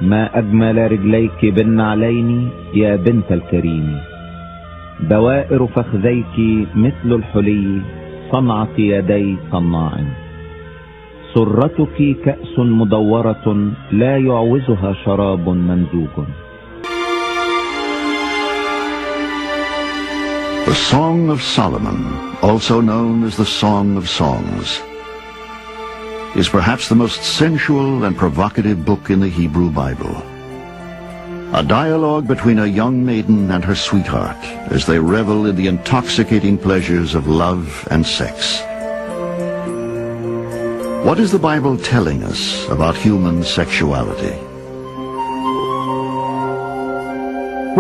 ما أجمل رجليك بالنعلين يا بنت الكريم، دوائر فخذيك مثل الحلي صنعة يدي صناع، سرتك كأس مدورة لا يعوزها شراب ممزوج. The Song of Solomon, also known as the Song of Songs, is perhaps the most sensual and provocative book in the Hebrew Bible. A dialogue between a young maiden and her sweetheart as they revel in the intoxicating pleasures of love and sex. What is the Bible telling us about human sexuality?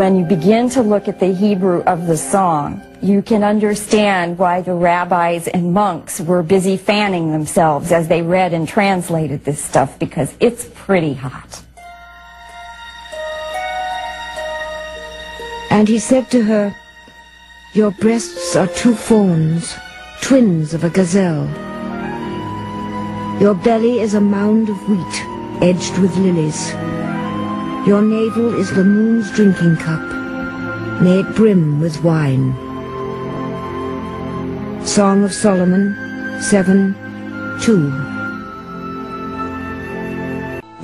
When you begin to look at the Hebrew of the song, you can understand why the rabbis and monks were busy fanning themselves as they read and translated this stuff, because it's pretty hot. And he said to her, "Your breasts are two fawns, twins of a gazelle. Your belly is a mound of wheat, edged with lilies. Your navel is the moon's drinking cup, may it brim with wine." Song of Solomon 7:2.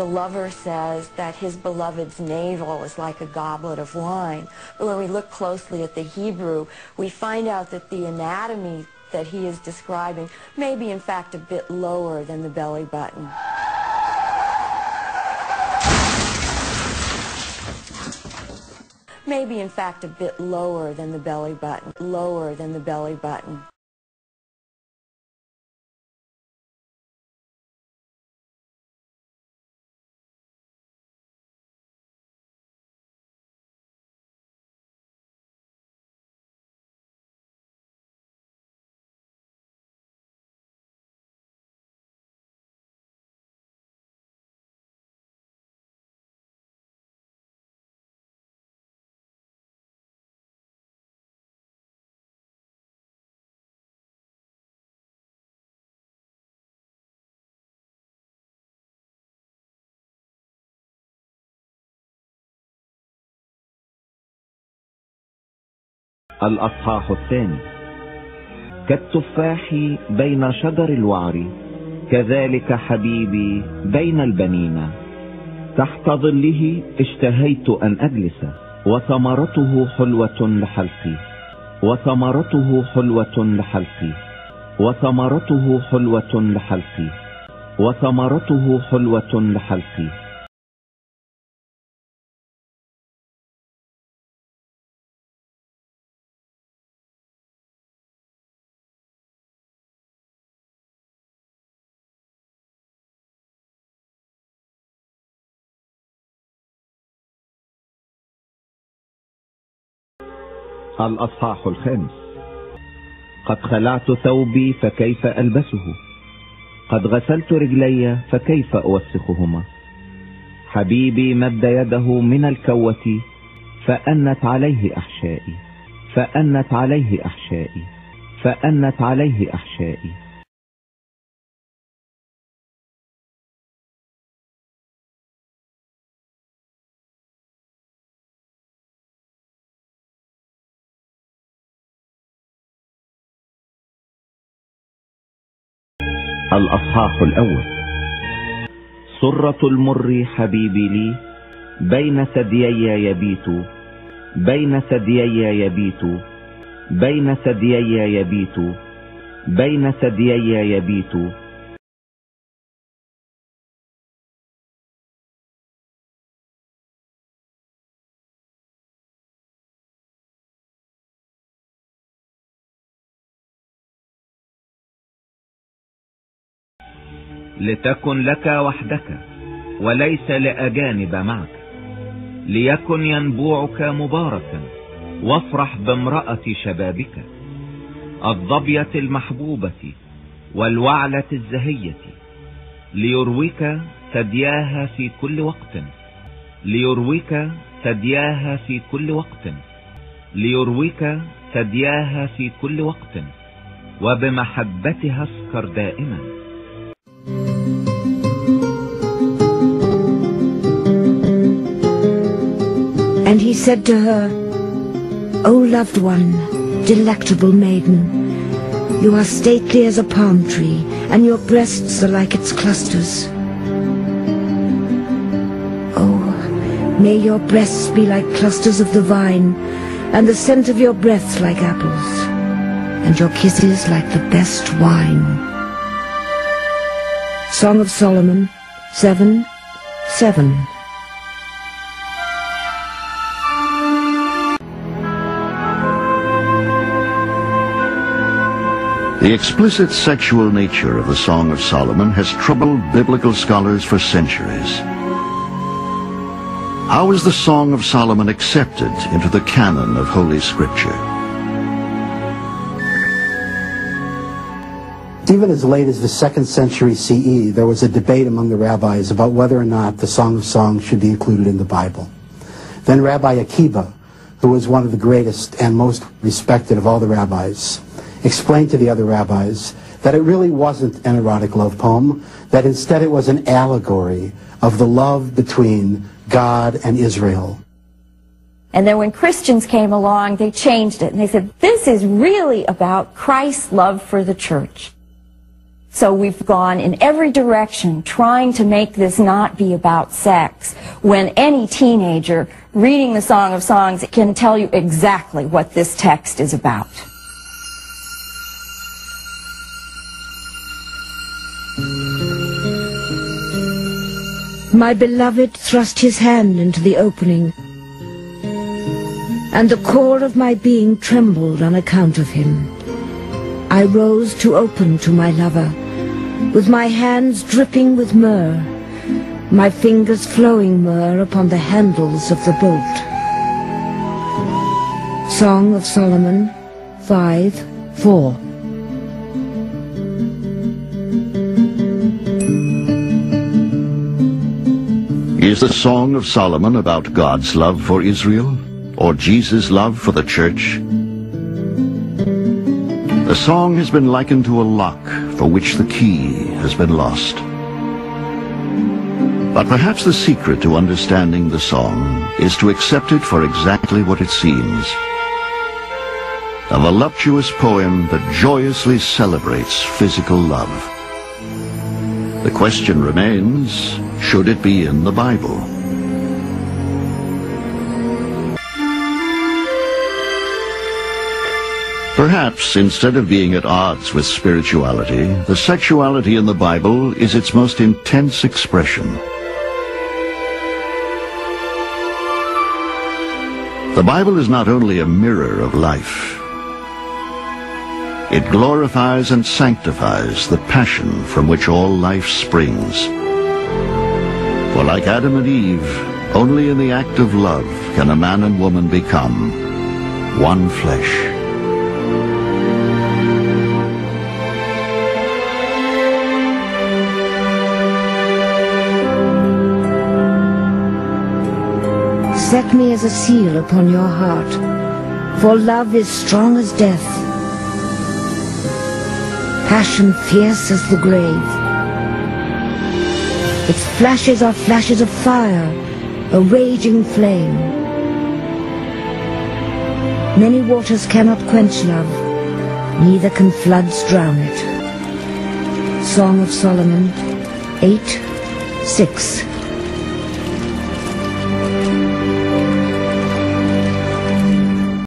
The lover says that his beloved's navel is like a goblet of wine. But when we look closely at the Hebrew, we find out that the anatomy that he is describing may be in fact a bit lower than the belly button. Maybe in fact a bit lower than the belly button. Lower than the belly button. الأصحاح الثاني. كالتفاح بين شجر الوعر، كذلك حبيبي بين البنين. تحت ظله اشتهيت أن أجلس، وثمرته حلوة لحلقي، وثمرته حلوة لحلقي، وثمرته حلوة لحلقي، وثمرته حلوة لحلقي. الأصحاح الخامس. قد خلعت ثوبي فكيف ألبسه، قد غسلت رجلي فكيف أوسخهما. حبيبي مد يده من الكوة فأنت عليه أحشائي، فأنت عليه أحشائي، فأنت عليه أحشائي. الأصحاح الأول. سرة المر حبيبي لي، بين ثديي يبيت، بين ثديي يبيت، بين ثديي يبيت، بين ثديي يبيت. لتكن لك وحدك وليس لأجانب معك، ليكن ينبوعك مباركا وافرح بامرأة شبابك، الظبية المحبوبة والوعلة الزهية، ليرويك ثدياها في كل وقت، ليرويك ثدياها في كل وقت، ليرويك ثدياها في كل وقت، وبمحبتها اسكر دائما. And he said to her, O loved one, delectable maiden, you are stately as a palm tree, and your breasts are like its clusters. Oh, may your breasts be like clusters of the vine, and the scent of your breath like apples, and your kisses like the best wine. Song of Solomon 7:7. The explicit sexual nature of the Song of Solomon has troubled biblical scholars for centuries. How is the Song of Solomon accepted into the canon of Holy Scripture? Even as late as the 2nd century CE, there was a debate among the rabbis about whether or not the Song of Songs should be included in the Bible. Then Rabbi Akiba, who was one of the greatest and most respected of all the rabbis, explained to the other rabbis that it really wasn't an erotic love poem, that instead it was an allegory of the love between God and Israel. And then when Christians came along, they changed it, and they said, this is really about Christ's love for the church. So we've gone in every direction trying to make this not be about sex, when any teenager reading the Song of Songs can tell you exactly what this text is about. My beloved thrust his hand into the opening, and the core of my being trembled on account of him. I rose to open to my lover, with my hands dripping with myrrh, my fingers flowing myrrh upon the handles of the bolt. Song of Solomon 5:4. Is the Song of Solomon about God's love for Israel, or Jesus' love for the church? The song has been likened to a lock for which the key has been lost. But perhaps the secret to understanding the song is to accept it for exactly what it seems. A voluptuous poem that joyously celebrates physical love. The question remains, should it be in the Bible? Perhaps, instead of being at odds with spirituality, the sexuality in the Bible is its most intense expression. The Bible is not only a mirror of life. It glorifies and sanctifies the passion from which all life springs. For like Adam and Eve, only in the act of love can a man and woman become one flesh. Set me as a seal upon your heart, for love is strong as death, passion fierce as the grave. Its flashes are flashes of fire, a raging flame. Many waters cannot quench love, neither can floods drown it. Song of Solomon 8:6.